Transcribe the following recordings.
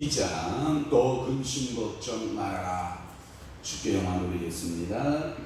2장 또 근심 걱정 말아라. 주께 영광 돌리겠습니다.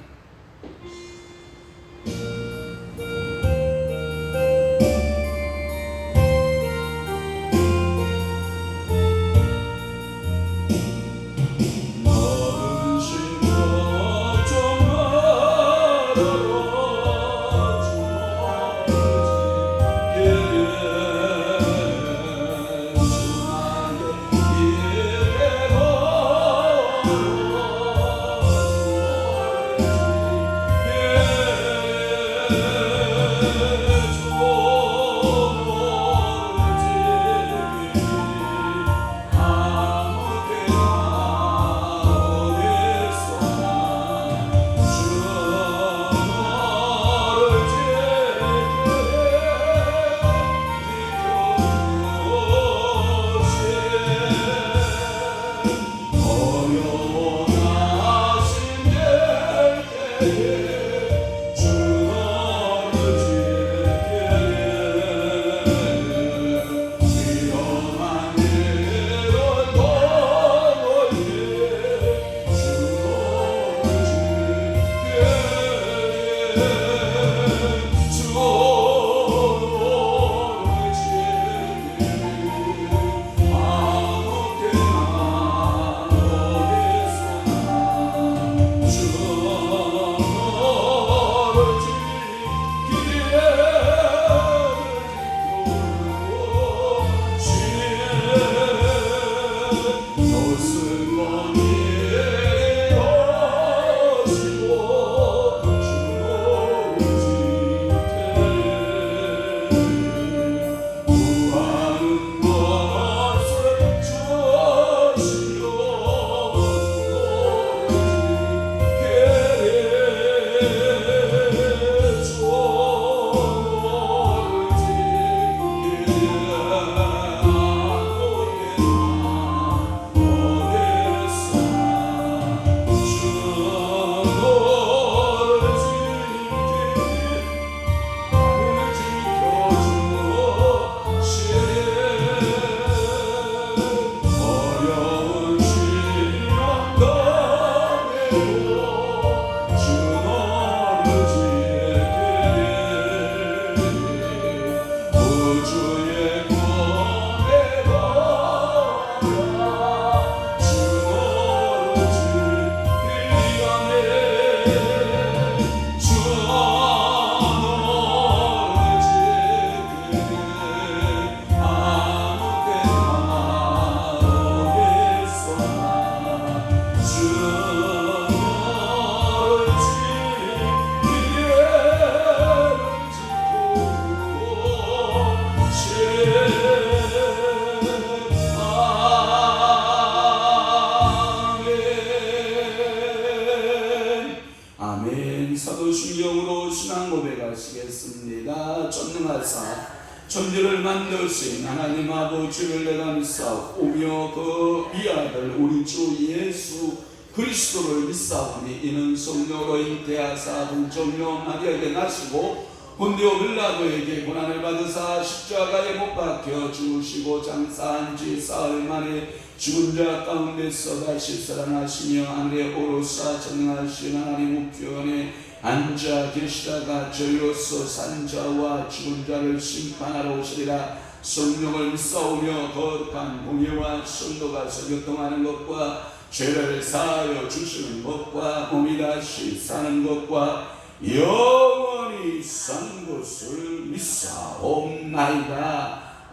사도신경으로 신앙 고백하시겠습니다. 전능하사 천지를 만드신 하나님 아버지를 내가 믿사오며 그 위아들 우리 주 예수 그리스도를 믿사오니 이는 성령으로 잉태하사 동정녀 마리아에게 나시고 본디오 빌라도에게 고난을 받으사 십자가에 못 박혀 죽으시고 장사한 지 사흘 만에 죽은 자 가운데서 다시 살아나시며 하늘에 오르사 전능하신 하나님 우편에 앉아 계시다가 저희로서 산 자와 죽은 자를 심판하러 오시리라. 성령을 믿사오며 거룩한 공예와 성도가 설교통하는 것과 죄를 사하여 주시는 것과 몸이 다시 사는 것과 영원히 산 것을 믿사옵나이다.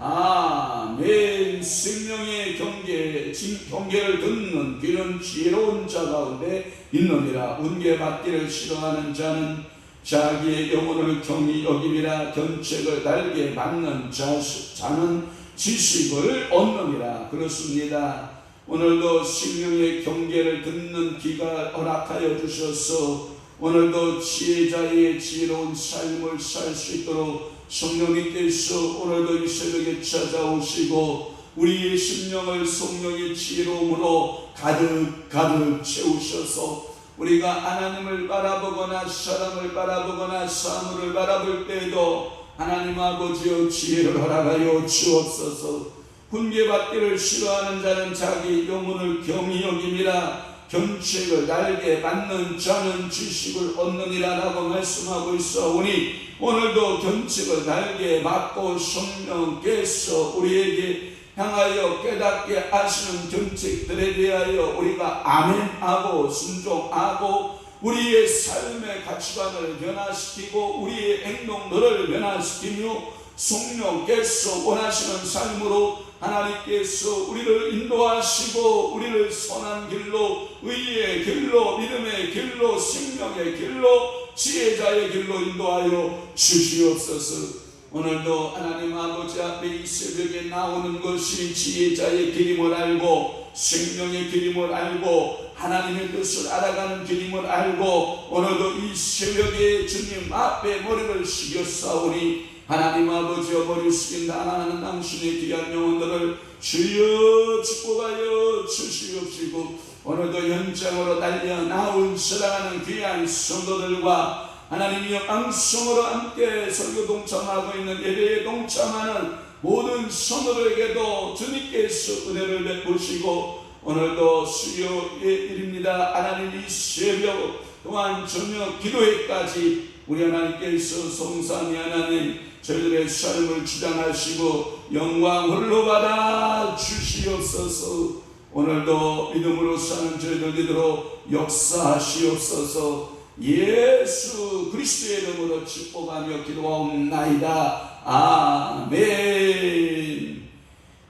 아멘. 생명의 경계를 듣는 귀는 지혜로운 자 가운데 있느니라. 운계 받기를 싫어하는 자는 자기의 영혼을 경히 여김이라. 견책을 달게 받는 자는 지식을 얻느니라. 그렇습니다. 오늘도 생명의 경계를 듣는 귀가 허락하여 주셔서 오늘도 지혜자의 지혜로운 삶을 살 수 있도록 성령님께서 오늘도 이 새벽에 찾아오시고 우리의 심령을 성령의 지혜로움으로 가득 채우셔서 우리가 하나님을 바라보거나 사람을 바라보거나 사물을 바라볼 때에도 하나님 아버지여 지혜를 허락하여 주옵소서. 훈계받기를 싫어하는 자는 자기 영혼을 경히 여김이라. 견책을 날개 받는 자는 지식을 얻느니라 라고 말씀하고 있어오니, 오늘도 견책을 날개 받고 성령께서 우리에게 향하여 깨닫게 하시는 견책들에 대하여 우리가 아멘하고 순종하고 우리의 삶의 가치관을 변화시키고 우리의 행동들을 변화시키며 성령께서 원하시는 삶으로 하나님께서 우리를 인도하시고 우리를 선한 길로, 의의 길로, 믿음의 길로, 생명의 길로, 지혜자의 길로 인도하여 주시옵소서. 오늘도 하나님 아버지 앞에 이 새벽에 나오는 것이 지혜자의 길임을 알고 생명의 길임을 알고 하나님의 뜻을 알아가는 길임을 알고, 오늘도 이 새벽에 주님 앞에 머리를 숙였사오니 하나님 아버지여, 머리 숙인 나가는 당신의 귀한 영혼들을 주여 축복하여 주시옵시고, 오늘도 현장으로 달려 나온 사랑하는 귀한 성도들과 하나님이여 방송으로 함께 설교 동참하고 있는 예배에 동참하는 모든 성도들에게도 주님께서 은혜를 베푸시고, 오늘도 수요의 일입니다. 하나님 이 새벽 또한 저녁 기도회까지 우리 하나님께서 성삼위 하나님 저희들의 삶을 주장하시고 영광 홀로 받아 주시옵소서. 오늘도 믿음으로 사는 저희들 되도록 역사하시옵소서. 예수 그리스도의 이름으로 축복하며 기도하옵나이다. 아멘.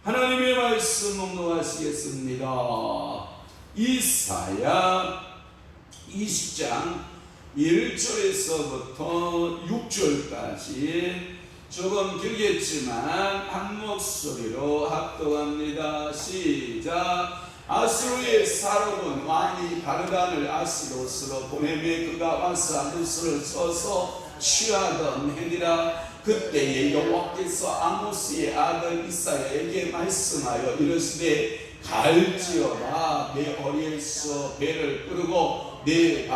하나님의 말씀 묵상하시겠습니다. 이사야 20장 1절에서부터 6절까지 조금 길겠지만 한 목소리로 합독합니다. 시작. 아수르의 사로운 왕이 바르단을 아스도스로 보내매 그가 와서 아모스를 써서 취하던 해니라. 그때에 여호와께서 아모스의 아들 이사야에게 말씀하여 이르시되, 갈지어다. 내 허리에서 배를 끄르고 내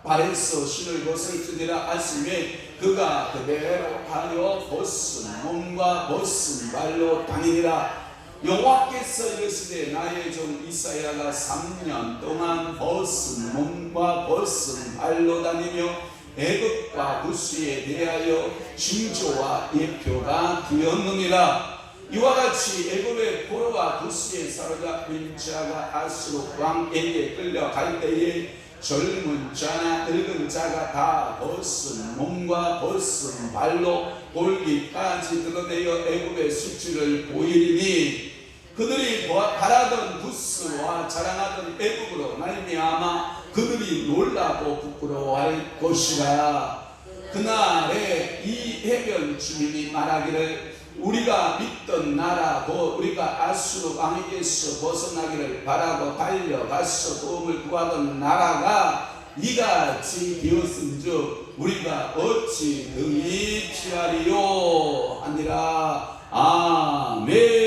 발에서 신을 벗을지니라 하시매, 그가 그대로 하여 벗은 몸과 벗은 발로 다니니라. 여호와께서 이르시되, 나의 종 이사야가 3년 동안 벗은 몸과 벗은 발로 다니며 애굽과 구스에 대하여 징조와 예표가 되었느니라. 이와 같이 애굽의 포로와 구스에 사로잡힌 자가 아수르 왕에게 끌려갈 때에 젊은 자나 늙은 자가 다 벗은 몸과 벗은 발로 골기까지 드러내어 애굽의 수치를 보이리니, 그들이 바라던 구스와 자랑하던 애굽으로 말미암아 그들이 놀라고 부끄러워할 것이라. 그날에 이 해변 주민이 말하기를, 우리가 믿던 나라 곧 우리가 아수르 왕에게서 벗어나기를 바라고 달려가서 도움을 구하던 나라가 이같이 되었은즉 우리가 어찌 능히 피하리요 하니라. 아멘.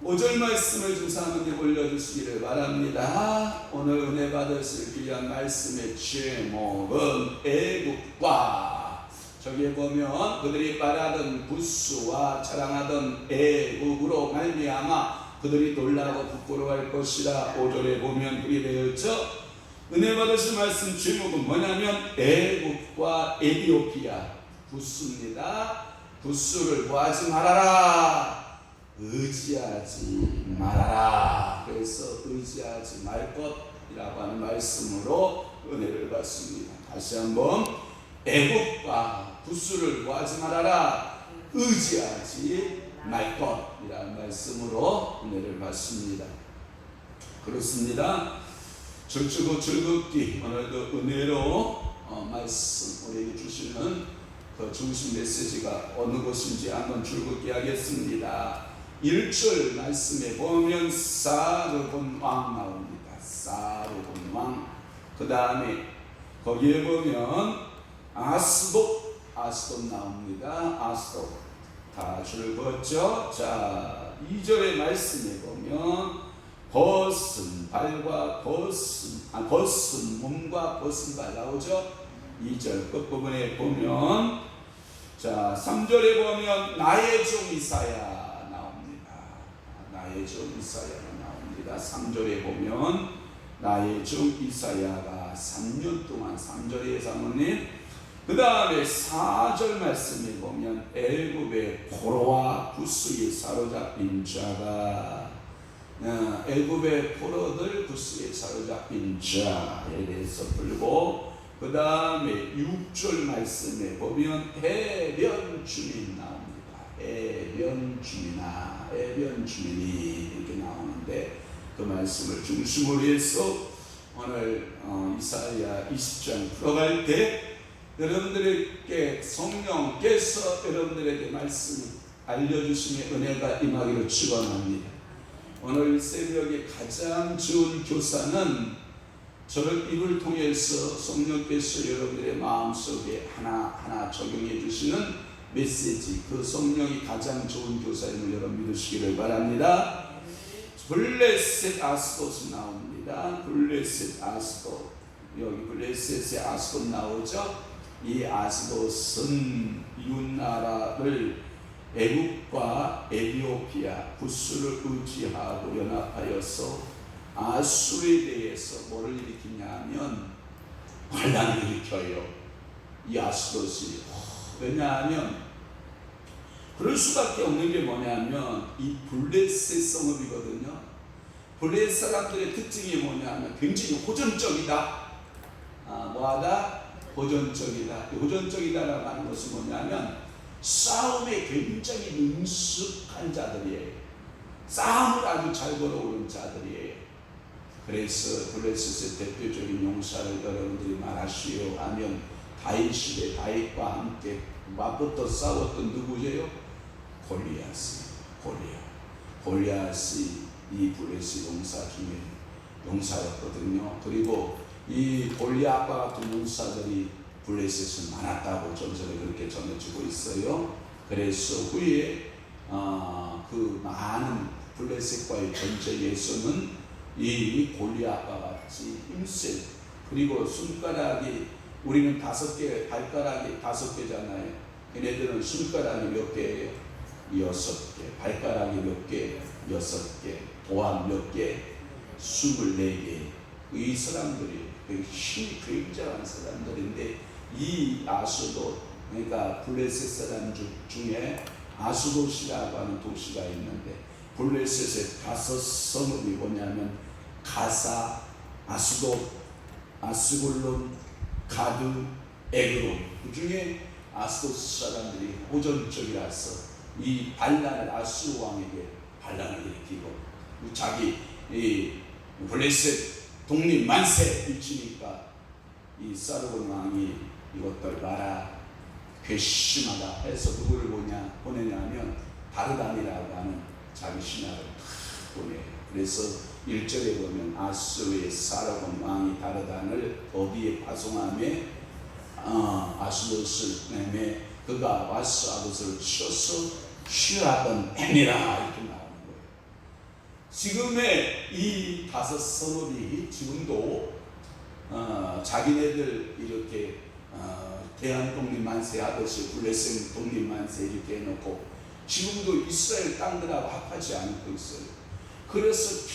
5절 말씀을 좀 사모님 올려주시기를 바랍니다. 오늘 은혜 받으실 귀한 말씀의 제목은 애국과, 저기에 보면 그들이 바라던 부스와 자랑하던 애국으로 말미암아 그들이 놀라고 부끄러워할 것이라. 5절에 보면 그렇게 되었죠. 은혜 받으실 말씀 제목은 뭐냐면 애국과 에티오피아 부스입니다. 부스를 구하지 말아라, 의지하지 말아라. 그래서 의지하지 말 것이라고 하는 말씀으로 은혜를 받습니다. 다시 한번, 애국과 부스를 구하지 말아라, 의지하지 말 것이라는 말씀으로 은혜를 받습니다. 그렇습니다. 절주고 즐겁기 오늘도 은혜로 말씀 우리에게 주시는 그 중심 메시지가 어느 것인지 한번 즐겁게 하겠습니다. 1절 말씀에 보면 사르본 왕 나옵니다. 사르본 왕. 그 다음에 거기에 보면 아스돗 나옵니다. 아스돗. 다 줄 걷죠. 자, 2절의 말씀에 보면 벗은 발과 벗은 몸과 벗은 발 나오죠. 2절 끝부분에 보면 자, 3절에 보면 나의 종 이사야 나옵니다. 나의 종 이사야가 나옵니다. 3절에 보면 나의 종 이사야가 3년 동안 3절의 사모님, 그 다음에 4절 말씀에 보면 애굽의 포로와 구스에 사로잡힌 자가, 애굽의 포로들 구스에 사로잡힌 자에 대해서 풀고, 그 다음에 6절 말씀에 보면 해변 주민 나옵니다. 해변 주민아, 해변 주민이 이렇게 나오는데, 그 말씀을 중심으로 해서 오늘 이사야 20장 풀어갈 때 여러분들에게 성령께서 여러분들에게 말씀을 알려주심의 은혜가 임하기를 축원합니다. 오늘 새벽에 가장 좋은 교사는 저를 입을 통해서 성령께서 여러분들의 마음속에 하나하나 적용해 주시는 메시지, 그 성령이 가장 좋은 교사임을 여러분 믿으시기를 바랍니다. 블레셋 아스돗이 나옵니다. 블레셋 아스돗, 여기 블레셋의 아스돗 나오죠. 이 아스돗은 이웃나라를 애국과 에티오피아, 구스를 의지하고 연합하여서 아수르에 대해서 뭐를 일으키냐면 반란을 일으켜요. 이 아스돗이. 왜냐하면 그럴 수밖에 없는 게 뭐냐면 이 블레셋 성읍이거든요. 블레셋 사람들의 특징이 뭐냐면 굉장히 호전적이다. 뭐하다? 호전적이다. 호전적이다라고 하는 것은 뭐냐면 싸움에 굉장히 능숙한 자들이에요. 싸움을 아주 잘 걸어오는 자들이에요. 그래서 블레셋의 대표적인 용사를 여러분들이 말하시오 하면 다윗의 다윗과 함께 맞붙어 싸웠던 누구예요? 골리앗이 이 블레셋 용사 중에 용사였거든요. 그리고 이 골리앗과 같은 용사들이 블레셋은 많았다고 전설에 그렇게 전해지고 있어요. 그래서 후에 그 많은 블레셋과의 전쟁에서는 이 골리앗과 같이 힘센, 그리고 손가락이, 우리는 5개, 발가락이 5개잖아요. 걔네들은 손가락이 몇 개예요? 6개. 발가락이 몇 개? 6개. 도안 몇 개? 24개. 이 사람들이 힘이 굉장한 사람들인데, 이 아수돗, 그러니까 블레셋 사람 중에 아수돗이라고 하는 도시가 있는데, 블레셋의 5 성읍이 뭐냐면 가사, 아수돗, 아스골론, 가드, 에그론. 그 중에 아수돗 사람들이 호전적이라서 이 반란을, 아수르 왕에게 반란을 일으키고 자기 이 블레셋 독립 만세 일치니까 이 사르곤 왕이 이것들 봐라, 괘씸하다 해서 누구를 보내냐면 다르단이라고 하는 자기 신하를 보내요. 그래서 1절에 보면 아수르의 사르곤 왕이 다르단을 어디에 파송하며 아수돗을 내매 그가 와서 아수돗을 쳐서 취하던 애니라, 이렇게 나오는 거예요. 지금의 이 5 성읍이 지금도 자기네들 이렇게 대한 독립만세 하듯이 블레셋 독립만세 이렇게 해놓고 지금도 이스라엘 땅들하고 합하지 않고 있어요. 그래서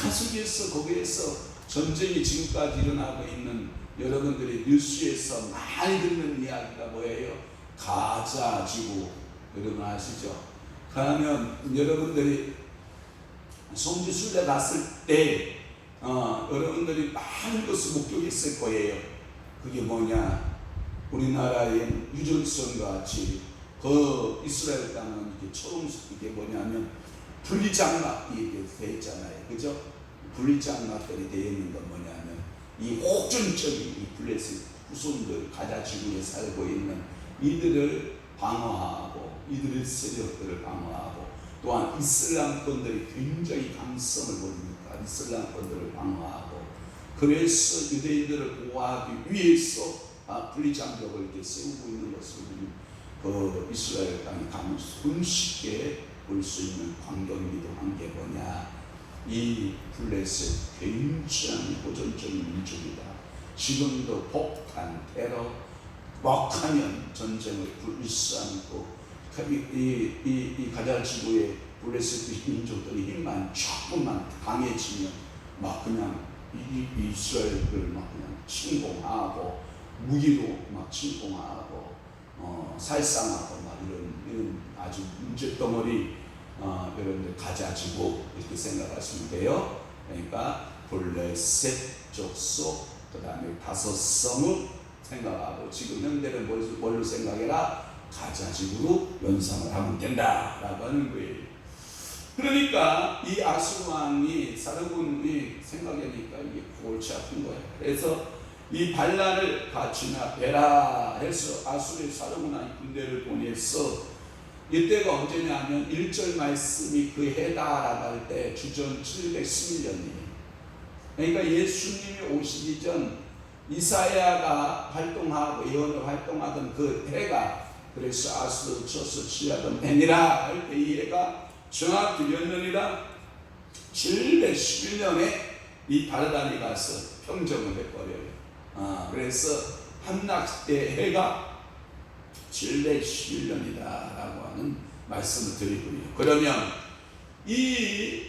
계속해서 거기에서 전쟁이 지금까지 일어나고 있는, 여러분들이 뉴스에서 많이 듣는 이야기가 뭐예요? 가자 지구, 여러분 아시죠? 그러면 여러분들이 성지순례 갔을 때 여러분들이 많은 것을 목격했을 거예요. 그게 뭐냐? 우리나라의 유전선 같이 그 이스라엘 땅은 이렇게 초롱색, 이게 뭐냐면 분리장막이 이렇게 되어 있잖아요. 그죠? 분리장막들이 되어 있는 건 뭐냐면 이 호전적인 이 블레셋 후손들, 가자 지구에 살고 있는 이들을 방어하고, 이들의 세력들을 방어하고, 또한 이슬람권들이 굉장히 강성을 보이니까 이슬람권들을 방어하고, 그래서 유대인들을 보호하기 위해서 분리장벽을 이렇게 세우고 있는 것을 그 이스라엘 땅에 가면 손쉽게 볼 수 있는 광경이기도 한 게 뭐냐? 이 블레셋 굉장히 호전적인 민족이다. 지금도 폭탄, 테러, 먹하면 전쟁을 일삼고 이 가자 지구의 블레셋 민족들이 힘만 조금만 강해지면 막 그냥 이스라엘을 막 그냥 침공하고 무기로 막 침공하고 살상하고 막 이런 아주 문제덩어리 여러분들 가자지고 이렇게 생각하시면 돼요. 그러니까 블레셋 족속 그 다음에 5성을 생각하고 지금 현대는 뭘로 생각해라? 가자지구로 연상을 하면 된다라고 하는 거예요. 그러니까 이 아수르 왕이 사르곤이 생각하니까 이게 골치 아픈 거예요. 그래서 이 반란을 진압해라 해서 아수르의 사르곤 왕이 군대를 보내서 이때가 언제냐면 1절 말씀이 그 해다라고 할 때 주전 711년이에요. 그러니까 예수님이 오시기 전 이사야가 활동하고 예언을 활동하던 그 해가 그래서 아수르 쳐서 취하던 해니라 할 때 이 해가 정확히 몇 년이라 711년에 이 바르단이 가서 평정을 해버려요. 그래서 함락 때 해가 711년이다라고 하는 말씀을 드리고요. 그러면 이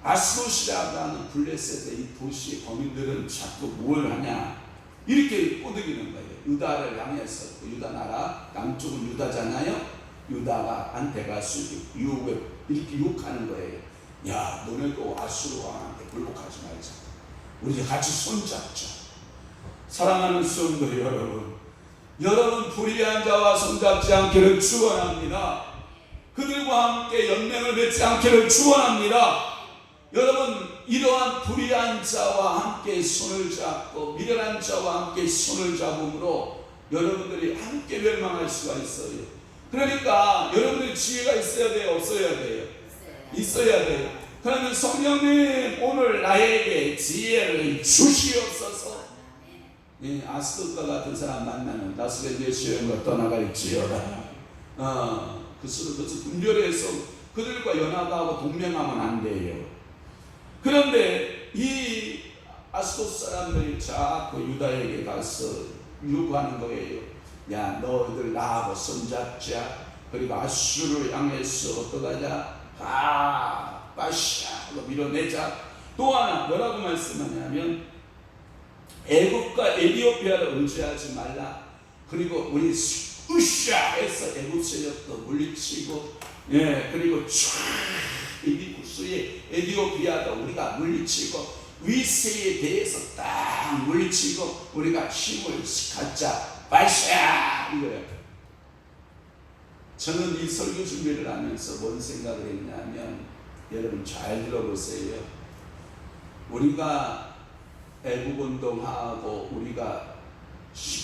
아스도시라고 하는 블레셋의 이 도시의 거민들은 자꾸 뭘 하냐 이렇게 꼬드기는 거예요. 유다를 향해서 유다 나라 남쪽은 유다잖아요. 유다가 안테가서 유혹에 이렇게 유혹하는 거예요. 야, 너네도 아수르 왕한테 굴복하지 말자. 우리 같이 손잡자. 사랑하는 성도 여러분 불의한 자와 손잡지 않기를 축원합니다. 그들과 함께 연맹을 맺지 않기를 축원합니다. 여러분 이러한 불의한 자와 함께 손을 잡고 미련한 자와 함께 손을 잡음으로 여러분들이 함께 멸망할 수가 있어요. 그러니까 여러분들이 지혜가 있어야 돼요? 없어야 돼요? 있어야 돼요. 그러면 성령님 오늘 나에게 지혜를 주시옵소서. 아스돗과 같은 사람 만나면 다스레 예수님과 떠나갈지어다. 그것을 분별해서 그들과 연합하고 동맹하면 안 돼요. 그런데 이 아스돗 사람들이 자꾸 유다에게 가서 요구하는 거예요. 야, 너희들 나하고 손잡자. 그리고 아수르를 향해서 어떡하자? 빠샤로 밀어내자. 또 하나 뭐라고 말씀하냐면 애굽과 에티오피아를 의지하지 말라. 그리고 우리 으쌰해서 애굽 세력도 물리치고, 그리고 이구수의 에티오피아도 우리가 물리치고 위세에 대해서 딱 물리치고 우리가 힘을 갖자. 빠샤 이거예요. 저는 이 설교 준비를 하면서 뭔 생각을 했냐면 여러분 잘 들어보세요. 우리가 애국운동하고 우리가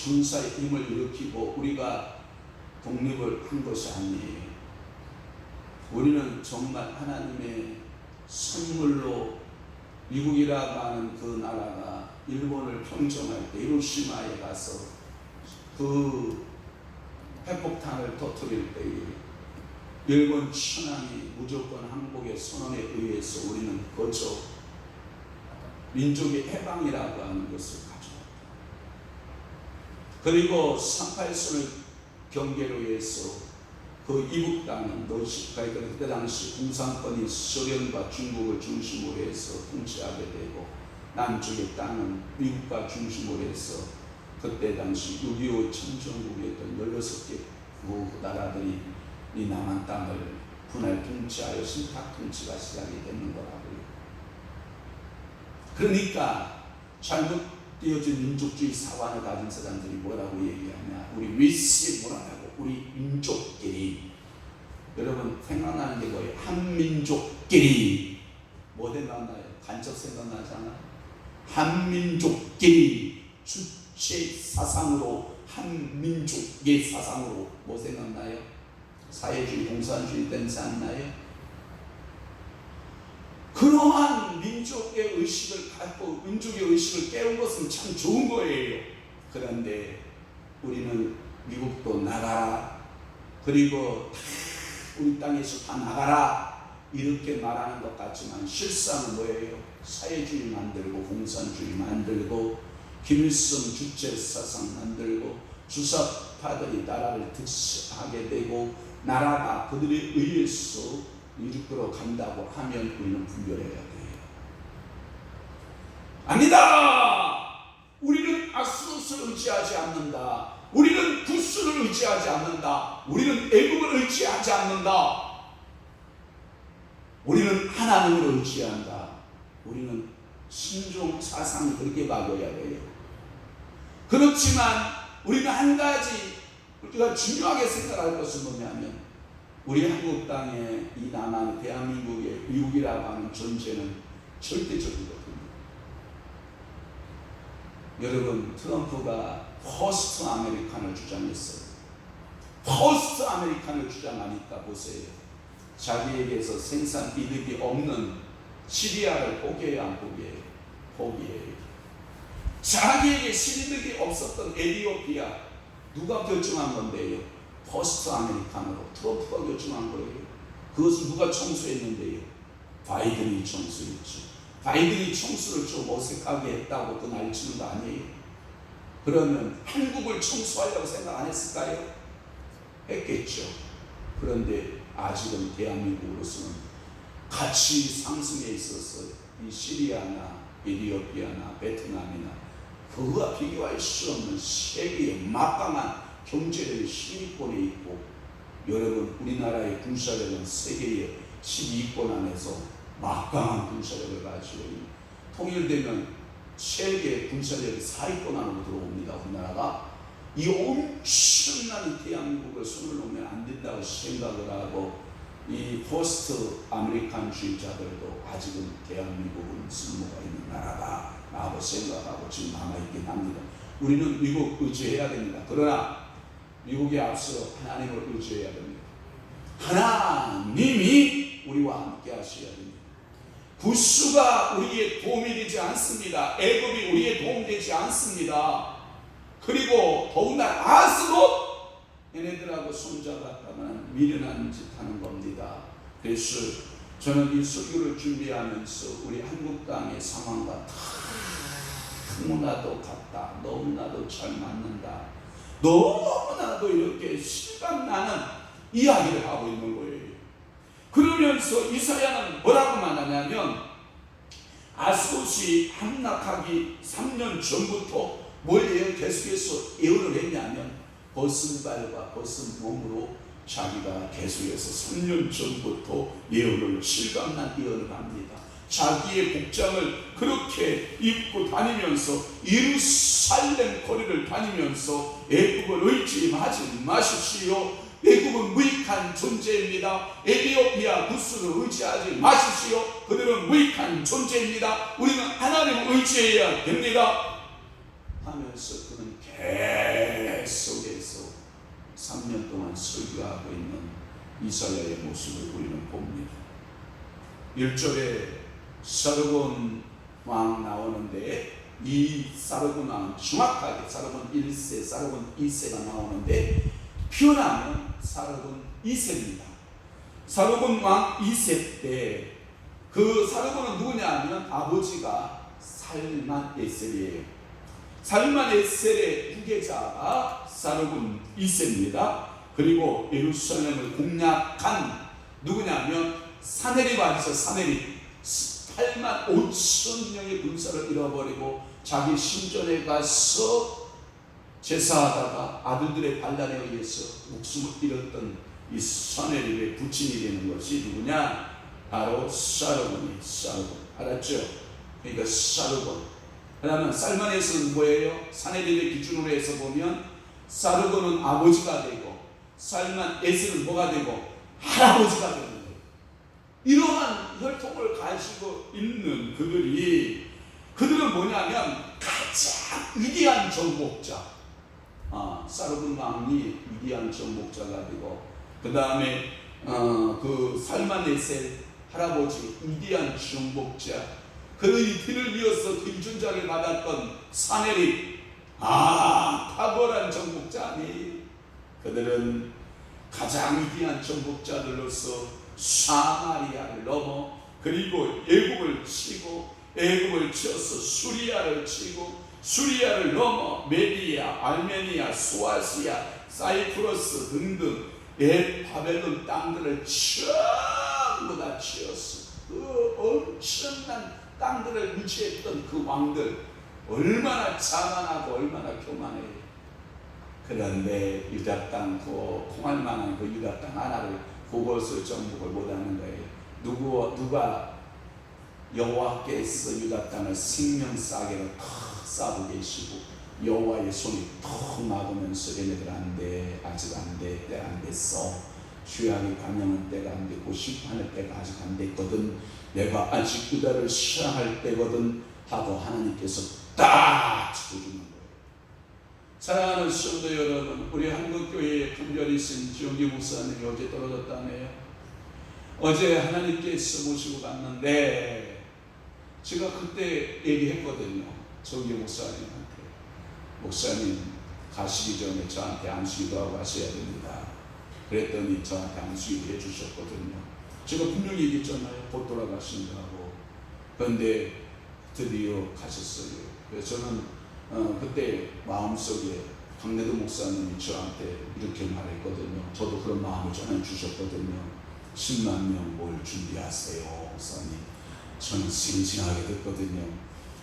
군사의 힘을 일으키고 우리가 독립을 한 것이 아니에요. 우리는 정말 하나님의 선물로 미국이라고 하는 그 나라가 일본을 평정할 때 히로시마에 가서 그 핵폭탄을 터뜨릴 때에 일본 천황이 무조건 항복의 선언에 의해서 우리는 거저 민족의 해방이라고 하는 것을 가져왔다. 그리고 38선을 경계로 해서 그 이북 땅은 그러니까 그때 당시 공산권이 소련과 중국을 중심으로 해서 통치하게 되고 남쪽의 땅은 미국과 중심으로 해서 그때 당시 6.25 청정국이었던 16개 그 나라들이 이 남한 땅을 분할 통치하여 신탁 통치가 시작이 되는 거라고요. 그러니까 잘못되어진 민족주의 사관을 가진 사람들이 뭐라고 얘기하냐. 우리 위시 뭐라고 우리 민족끼리 여러분 생각나는 게 뭐예요? 한민족끼리 뭐 생각나요? 간첩 생각나잖아. 한민족끼리 주체 사상으로 한민족의 사상으로 뭐 생각나요? 사회주의 공산주의 댄스 안 나요? 그러한 민족의 의식을 갖고 민족의 의식을 깨운 것은 참 좋은 거예요. 그런데 우리는 미국도 나가라, 그리고 우리 땅에서 다 나가라 이렇게 말하는 것 같지만 실상은 뭐예요? 사회주의 만들고 공산주의 만들고 김일성 주체 사상 만들고 주사파들이 나라를 득실하게 되고 나라가 그들에 의해서 이끌어 간다고 하면 우리는 분별해야 돼요. 아니다! 우리는 아스로스를 의지하지 않는다. 우리는 구스를 의지하지 않는다. 우리는 애굽을 의지하지 않는다. 우리는 하나님을 의지한다. 우리는 신종 사상이 그렇게 바뀌어야 돼요. 그렇지만 우리가 한 가지 우리가 중요하게 생각할 것은 뭐냐면 우리 한국 땅에 이 남한 대한민국의 미국이라고 하는 존재는 절대적이거든요. 여러분, 트럼프가 퍼스트 아메리칸을 주장했어요. 퍼스트 아메리칸을 주장하니까 보세요. 자기에게서 생산 이득이 없는 시리아를 포기해야 안 포기해요? 포기해요. 자기에게 실이득이 없었던 에티오피아 누가 결정한 건데요? 퍼스트 아메리칸으로 트럼프가 결정한 거예요. 그것을 누가 청소했는데요? 바이든이 청소했죠. 바이든이 청소를 좀 어색하게 했다고 또 난리치는 거 아니에요? 그러면 한국을 청소하려고 생각 안 했을까요? 했겠죠. 그런데 아직은 대한민국으로서는 가치 상승에 있어서 이 시리아나 에티오피아나 베트남이나 그와 비교할 수 없는 세계의 막강한 경제력의 신위권에 있고, 여러분 우리나라의 군사력은 세계의 12위권 안에서 막강한 군사력을 가지고 통일되면 세계 군사력이 4위권 안으로 들어옵니다. 우리나라가 이 엄청난 대한민국을 손을 놓으면 안 된다고 생각을 하고 이 포스트 아메리칸주의자들도 아직은 대한민국은 쓸모가 있는 나라다 라고 생각하고 지금 남아있긴 합니다. 우리는 미국 의지해야 됩니다. 그러나 미국에 앞서 하나님을 의지해야 됩니다. 하나님이 우리와 함께 하셔야 됩니다. 구스가 우리의 도움이 되지 않습니다. 애굽이 우리의 도움이 되지 않습니다. 그리고 더군다나 아스도 얘네들하고 손잡았다면 미련한 짓 하는 겁니다. 그래서 저는 이 설교를 준비하면서 우리 한국 땅의 상황과 너무나도 같다, 너무나도 잘 맞는다, 너무나도 이렇게 실감나는 이야기를 하고 있는 거예요. 그러면서 이사야는 뭐라고 말하냐면 아스돗이 함락하기 3년 전부터 뭘 계속해서 예언을 했냐면 벗은 발과 벗은 몸으로 자기가 계속해서 3년 전부터 예언을 실감난 예언을 합니다. 자기의 복장을 그렇게 입고 다니면서 예루살렘 거리를 다니면서 애굽을 의지하지 마십시오. 애굽은 무익한 존재입니다. 에티오피아 구스를 의지하지 마십시오. 그들은 무익한 존재입니다. 우리는 하나님을 의지해야 됩니다 하면서 그는 계속해서 3년 동안 설교하고 있는 이사야의 모습을 우리는 봅니다. 1절에 사르곤 왕 나오는데 이 사르곤 왕은 정확하게 사르곤 1세, 사르곤 2세가 나오는데 표현하면 사르곤 2세입니다. 사르곤 왕 2세 때 그 사르곤은 누구냐 하면 아버지가 살만 에셀이에요. 살만 에셀의 후계자가 사르곤 2세입니다. 그리고 예루살렘을 공략한 누구냐면 사네립 아니죠. 사네립 8만 5천 명의 군사를 잃어버리고 자기 신전에 가서 제사하다가 아들들의 반란에 의해서 목숨을 잃었던 이 사네립의 부친이 되는 것이 누구냐? 바로 사르곤이 사르곤. 알았죠? 그러니까 사르곤. 그러면 살만에서는 뭐예요? 사네립의 기준으로 해서 보면 사르곤은 아버지가 되고 살만 에스는 뭐가 되고 할아버지가 되는 거예요. 이러한 혈통을 가지고 있는 그들은 뭐냐면 가장 위대한 정복자. 사르곤 왕이 위대한 정복자가 되고 그 다음에 그 살만 에셀 할아버지 위대한 정복자, 그의 뒤를 이어서 그 유전자를 받았던 사네립 탁월한 정복자 아니에요. 그들은 가장 위대한 정복자들로서 사마리아를 넘어 그리고 애굽을 치고 애굽을 쳐서 수리아를 치고 수리아를 넘어 메디아, 알메니아, 수아시아, 사이프러스 등등 바벨론 땅들을 전부 다 치었어. 그 엄청난 땅들을 유지했던 그 왕들 얼마나 자만하고 얼마나 교만해요. 그런데 유다 땅, 그 통할 만한 그 유다 땅 하나를 그것을 정복을 못하는 거예요. 누가 여호와께서 유다 땅을 생명싸개로 탁 싸고 계시고 여호와의 손이 턱 막으면서 얘네들 안 돼, 아직 안 돼, 때가 안 됐어. 죄악이 감염은 때가 안 됐고 심판할 때가 아직 안 됐거든. 내가 아직 유다를 사랑할 때거든 하고 하나님께서 딱 짚어주는 거예요. 사랑하는 성도 여러분, 우리 한국교회에 큰별이신 지용기 목사님이 어제 떨어졌다네요. 어제 하나님께서 모시고 갔는데 제가 그때 얘기했거든요. 지용기 목사님한테. 목사님 가시기 전에 저한테 안수기도 하고 하셔야 됩니다. 그랬더니 저한테 안수기도 해주셨거든요. 제가 분명히 얘기했잖아요. 곧 돌아가신다고. 그런데 드디어 가셨어요. 그래서 저는 그때 마음속에 강내도 목사님이 저한테 이렇게 말했거든요. 저도 그런 마음을 전해주셨거든요. 10만 명 모일 준비하세요, 목사님. 저는 싱싱하게 듣거든요.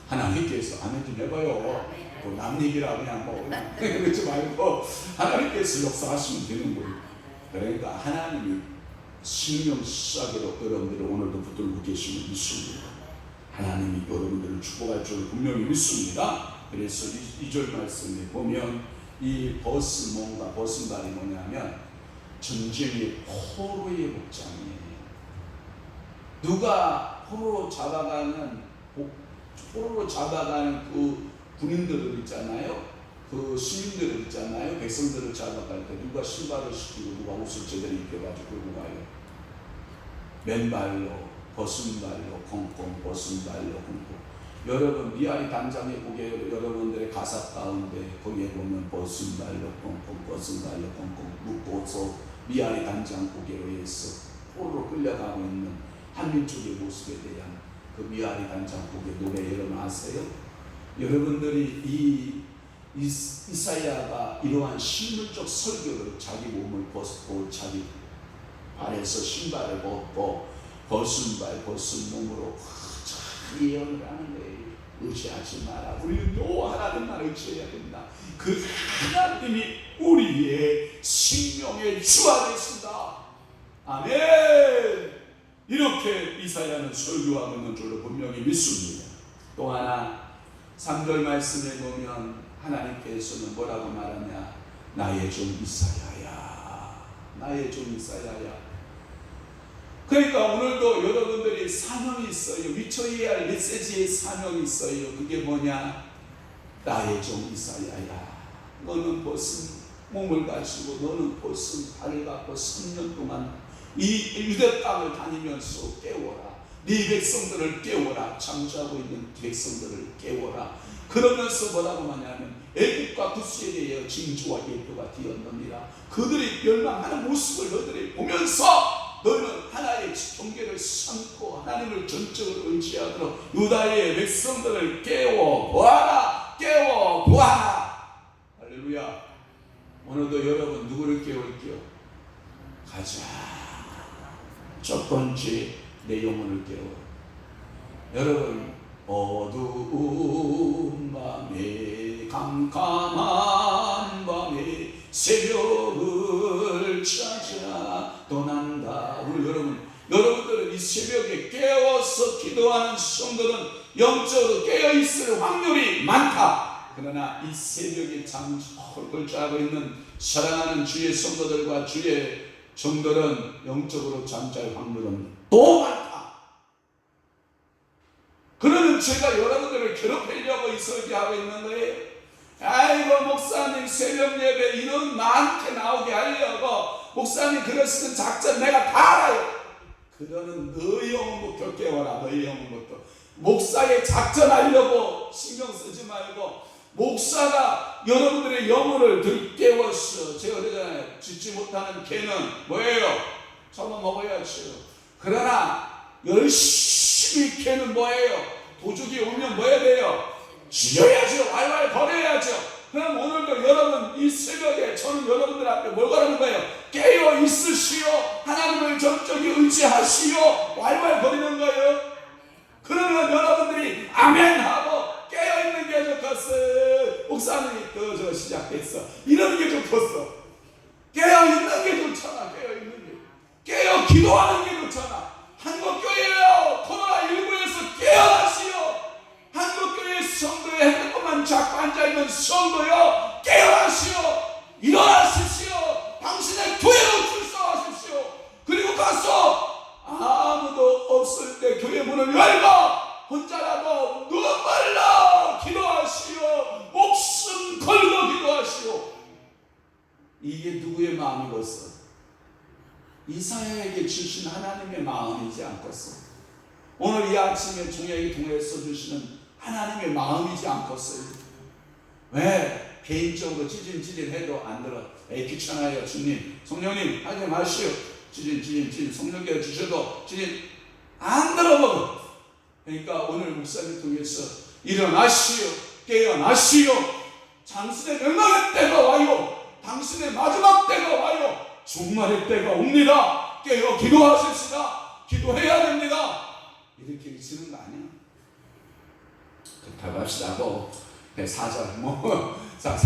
하나님께서 아멘 좀 해봐요. 남 얘기라 그냥 그냥 그러지 말고 하나님께서 역사하시면 되는 거예요. 그러니까 하나님이 생명싸개로 여러분들을 오늘도 붙들고 계시는 믿습니다. 하나님이 여러분들을 축복할 줄을 분명히 믿습니다. 그래서 2절 말씀에 보면 이 벗은발이 뭐냐면 전쟁의 포로의 복장이에요. 누가 포로로 잡아가는 그 군인들을 있잖아요. 그 시민들을 있잖아요. 백성들을 잡아갈 때 누가 신발을 시키고 누가 옷을 제대로 입혀가지고 끌고 가요. 맨발로, 벗은발로 콩콩, 벗은발로 콩콩. 여러분 미아리 단장의 곡에 여러분들의 가사 가운데 거기에 보면 벗은발로 콩콩, 벗은발로 콩콩 묶고서 미아리 단장 곡에 의해서 포로로 끌려가고 있는 한민족의 모습에 대한 그 미아리 단장 곡의 노래 여러분 아세요? 여러분들이 이사야가 이러한 실물적 설교를 자기 몸을 벗고 자기 발에서 신발을 벗고 벗은 발 벗은 몸으로 잘 예언을 하는 거예요. 의지하지 마라. 우리는 여호와 하나님만 의지해야 된다. 그 하나님이 우리의 생명의 주가 되신다. 아멘. 이렇게 이사야는 설교하고 있는 줄로 분명히 믿습니다. 또 하나 3절 말씀에 보면 하나님께서는 뭐라고 말하냐? 나의 종 이사야야. 나의 종 이사야야. 그러니까 오늘도 여러분들이 사명이 있어요. 미쳐야 할 메시지의 사명이 있어요. 그게 뭐냐? 나의 종 이사야야. 너는 벗은 몸을 가지고 너는 벗은 발을 갖고 3년 동안 이 유대 땅을 다니면서 깨워라. 네 백성들을 깨워라. 잠자고 있는 백성들을 깨워라. 그러면서 뭐라고 하냐면 애굽과 구스에 대하여 징조와 예표가 되었느니라. 그들이 멸망하는 모습을 너희들이 보면서 너희는 하나의 경계를 삼고 하나님을 전적으로 의지하도록 유다의 백성들을 깨워보아라. 깨워보아라. 할렐루야. 오늘도 여러분 누구를 깨울게요? 가자. 첫 번째 내 영혼을 깨워. 여러분 어두운 밤에 캄캄한 밤에 새벽을 찾아 떠난다. 우리 여러분들은 이 새벽에 깨워서 기도하는 성도는 영적으로 깨어있을 확률이 많다. 그러나 이 새벽에 잠을 자고 있는 사랑하는 주의 성도들과 주의 종들은 영적으로 잠잘 확률은 또 많다. 그러면 제가 여러분들을 괴롭히려고 이 설교하고 있는 거예요. 아이고 목사님 새벽 예배 이런 많게 나오게 하려고 목사님 그러시는 작전 내가 다 알아요. 그러는 너희 영혼부터 깨워라. 너희 영혼부터. 목사의 작전하려고 신경 쓰지 말고 목사가 여러분들의 영혼을 들깨워서 제가 그러잖아요. 짖지 못하는 개는 뭐예요? 잡아먹어야죠. 그러나 열심히 개는 뭐예요? 도둑이 오면 뭐 해야 돼요? 죽여야죠. 왈왈 거려야죠. 그럼 오늘도 여러분 이 새벽에 저는 여러분들 앞에 뭘 거라는 거예요? 깨어 있으시오. 하나님을 전적이 의지하시오. 왈왈 거리는 거예요. 그러면 여러분들이 아멘하고 깨어있는 게 좋겠어. 목사님이 저 시작했어. 이런 게 좋겠어. 깨어있는 게 좋잖아. 깨어있는 게. 깨어 기도하는 게 좋잖아. 한국교회요. 코로나19에서 깨어나시오. 한국교회 성도의 핸드폰만 잡고 앉아있는 성도요. 깨어나시오. 일어나십시오. 당신의 교회로 출석하십시오. 그리고 가서 아무도 없을 때 교회 문을 열고 혼자라도 눈물로 기도하시오. 목숨 걸고 기도하시오. 이게 누구의 마음이겠어? 이사야에게 주신 하나님의 마음이지 않겠어? 오늘 이 아침에 종양이 통해서 주시는 하나님의 마음이지 않겠어요? 왜? 개인적으로 찌진해도 안 들어. 에이 귀찮아요 주님. 성령님 하지 마시오. 찌진 성령께 주셔도 찌진 안 들어보고. 그러니까 오늘 목사님 통해서 일어나시오. 깨어나시오. 당신의 멸망의 때가 와요. 당신의 마지막 때가 와요. 종말의 때가 옵니다. 깨어 기도하십시다. 기도해야 됩니다. 이렇게 외치는 거 아니야? 그렇다고 합시다. 4절 자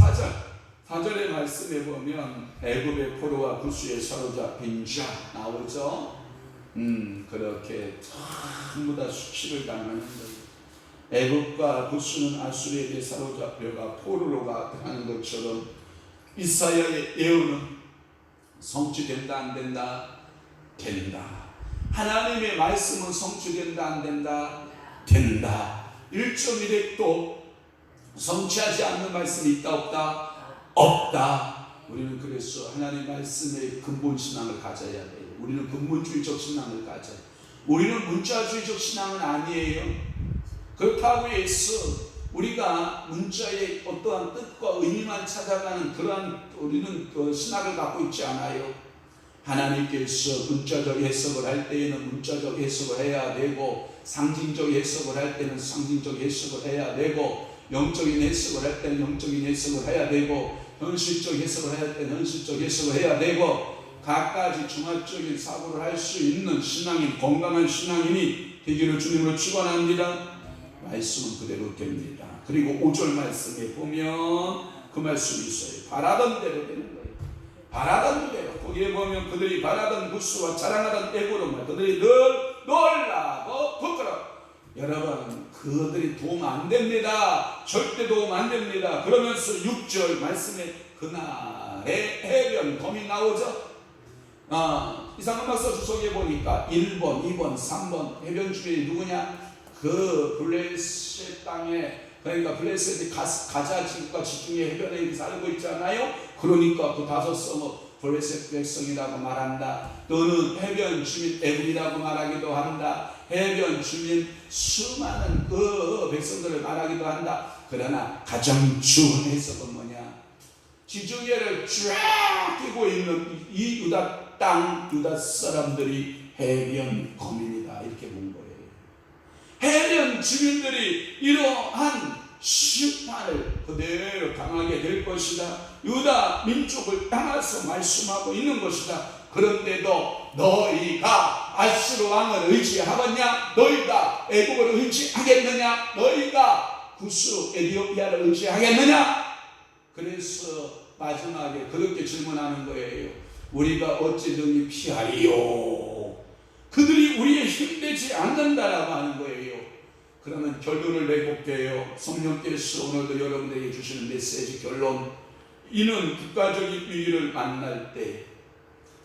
4절의 말씀에 보면 애굽의 포로와 구스에 사로잡힌 자 나오죠. 그렇게 전부 다 수치를 당하는 거예요. 애굽과 구스는 아수르에게 사로잡혀가 포로로 가는 것처럼 이사야의 예언은 성취된다 안 된다? 된다. 하나님의 말씀은 성취된다 안 된다? 된다. 1.1획도 성취하지 않는 말씀이 있다 없다? 없다. 우리는 그래서 하나님 말씀의 근본신앙을 가져야 돼요. 우리는 근본주의적 신앙을 가져야 돼요. 우리는 문자주의적 신앙은 아니에요. 그렇다고 해서 우리가 문자의 어떠한 뜻과 의미만 찾아가는 그러한 우리는 그 신학을 갖고 있지 않아요. 하나님께서 문자적 해석을 할 때에는 문자적 해석을 해야 되고, 상징적 해석을 할 때는 상징적 해석을 해야 되고, 영적인 해석을 할 때는 영적인 해석을 해야 되고, 현실적 해석을 할 때는 현실적 해석을 해야 되고, 각가지 종합적인 사고를 할 수 있는 신앙인, 건강한 신앙인이 되기를 주님으로 축원합니다. 말씀은 그대로 됩니다. 그리고 5절 말씀에 보면 그 말씀이 있어요. 바라던 대로 되는 거예요. 바라던 대로. 거기에 보면 그들이 바라던 구스와 자랑하던 애고로만 그들이 늘 놀라고 부끄러워. 여러분 그들이 도움 안 됩니다. 절대 도움 안 됩니다. 그러면서 6절 말씀에 그날의 해변 검이 나오죠. 이상한박사 주석에 보니까 1번, 2번, 3번 해변 주민이 누구냐? 그 블레셋 땅에, 그러니까 블레셋이 가자지구가 지중해 해변에 살고 있잖아요. 그러니까 그 5성을 블레셋 백성이라고 말한다. 또는 해변 주민 애굽이라고 말하기도 한다. 해변 주민 수많은 그 백성들을 말하기도 한다. 그러나 가장 좋은 해석은 뭐냐? 지중해를 쫙 끼고 있는 이 유다 땅, 유다 사람들이 해변 거민이다. 이렇게 본 거예요. 해변 주민들이 이러한 심판을 그대로 당하게 될 것이다. 유다 민족을 향해서 말씀하고 있는 것이다. 그런데도 너희가 아수르 왕을 의지하겠냐? 너희가 애국을 의지하겠느냐? 너희가 구스 에티오피아를 의지하겠느냐? 그래서 마지막에 그렇게 질문하는 거예요. 우리가 어찌든지 피하리요? 그들이 우리의 힘되지 않는다라고 하는 거예요. 그러면 결론을 내볼게요. 성령께서 오늘도 여러분에게 주시는 메시지 결론. 이는 국가적인 위기를 만날 때,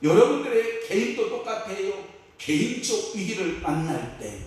여러분들의 개인도 똑같아요. 개인적 위기를 만날 때,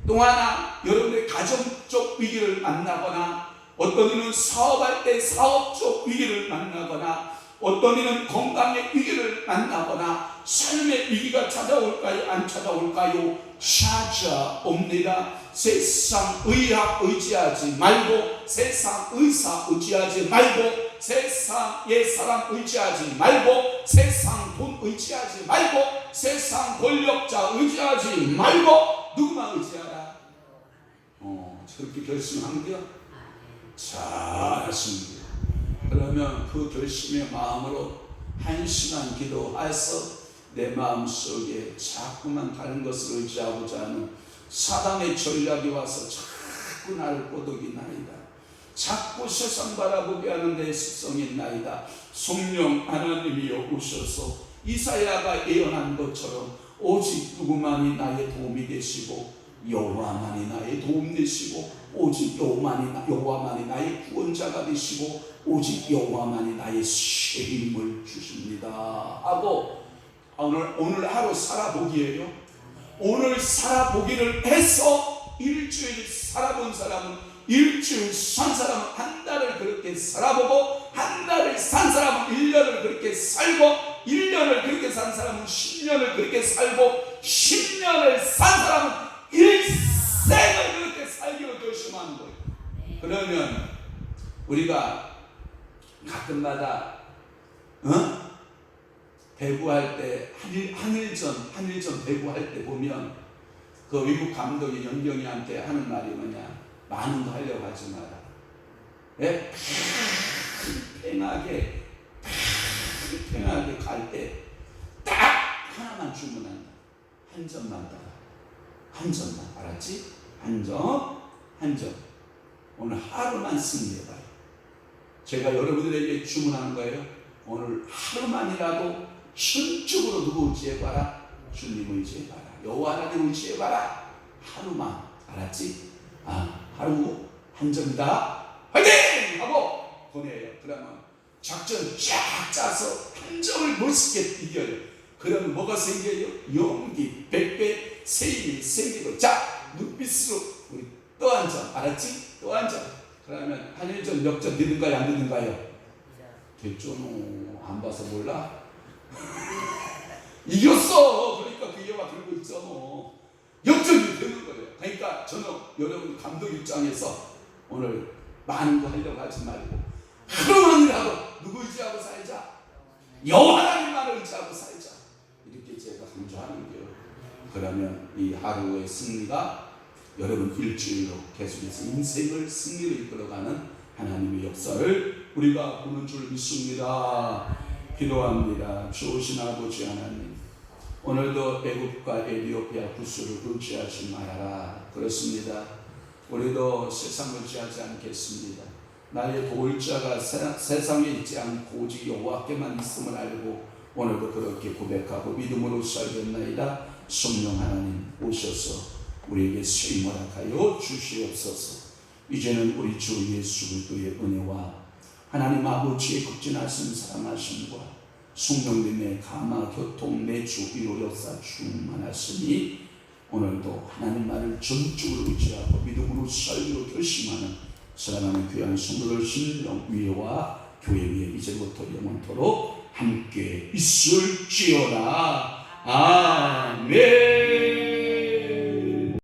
또 하나 여러분들의 가정적 위기를 만나거나, 어떤 이는 사업할 때 사업적 위기를 만나거나, 어떤 이는 건강의 위기를 만나거나, 삶의 위기가 찾아올까요? 안 찾아올까요? 찾아옵니다. 세상 의학 의지하지 말고, 세상 의사 의지하지 말고, 세상의 사람 의지하지 말고, 세상 돈 의지하지 말고, 세상 권력자 의지하지 말고, 누구만 의지하라. 그렇게 결심한 거야. 잘하십니다. 그러면 그 결심의 마음으로 1시간 기도해서 내 마음속에 자꾸만 다른 것을 의지하고자 하는 사단의 전략이 와서 자꾸 나를 꼬드기나이다. 자꾸 세상 바라보게 하는 내 습성이 나이다. 성령 하나님이여 오셔서 이사야가 예언한 것처럼 오직 누구만이 나의 도움이 되시고 여호와만이 나의 도움 되시고 오직 여호와만이 나의 구원자가 되시고 오직 여호와만이 나의 새 힘을 주십니다 하고 오늘 하루 살아보기예요. 오늘 살아보기를 해서 일주일 살아본 사람은 일주일 산 사람은 한 달을 그렇게 살아보고 한 달을 산 사람은 1년을 그렇게 살고 1년을 그렇게 산 사람은 10년을 그렇게 살고 10년을 산 사람은 일생을 그렇게 살기로 결심하는 거예요. 그러면 우리가 가끔마다 배구할 때 한일전 배구할 때 보면 그 외국 감독이 연경이한테 하는 말이 뭐냐? 많은 거 하려고 하지 마라. 예? 팽하게 갈 때 딱 하나만 주문한다. 한 점만 따라. 한 점만. 알았지? 한 점. 오늘 하루만 승리해봐요. 제가 여러분들에게 주문하는 거예요. 오늘 하루만이라도 신적으로 누구 의지해봐라? 주님 의지해봐라. 여호와 하나님 의지해봐라. 하루만. 알았지? 하루 한 점이다. 화이팅! 하고 보내요. 그러면 작전 쫙 짜서 한 점을 멋있게 이겨요. 그러면 뭐가 생겨요? 용기, 100배, 세임이 생기고, 자, 눈빛으로 우리 또 한 점. 알았지? 또 한 점. 그러면 한일전 몇 점 되는가요? 안 되는가요? 됐죠? 안 봐서 몰라? 이겼어. 그러니까 그 영화 들고 있잖아. 역전이 되는 거예요. 그러니까 저는 여러분 감독 입장에서 오늘 많은 거 하려고 하지 말고 하루만이라도 누구 의지하고 살자. 여호와 하나님만을 의지하고 살자. 이렇게 제가 강조하는 거예요. 그러면 이 하루의 승리가 여러분 일주일로 계속해서 인생을 승리로 이끌어가는 하나님의 역사를 우리가 보는 줄 믿습니다. 기도합니다. 좋으신 아버지 하나님, 오늘도 애굽과 에티오피아 구스를 의지하지 말아라. 그렇습니다. 우리도 세상을 의지하지 않겠습니다. 나의 도울 자가 세상에 있지 않고 오직 여호와께만 있음을 알고 오늘도 그렇게 고백하고 믿음으로 살겠나이다. 성령 하나님 오셔서 우리에게 새 허락하여 주시옵소서. 이제는 우리 주 예수 그리스도의 은혜와 하나님 아버지의 극진하신 사랑하심과 성령님의 감화 교통 내주 위로 역사 충만하시니 오늘도 하나님 말을 전적으로 의지하고 믿음으로 살기로 결심하는 사랑하는 귀한 성도들 신령 위에와 교회 위에 이제부터 영원토록 함께 있을지어다. 아멘.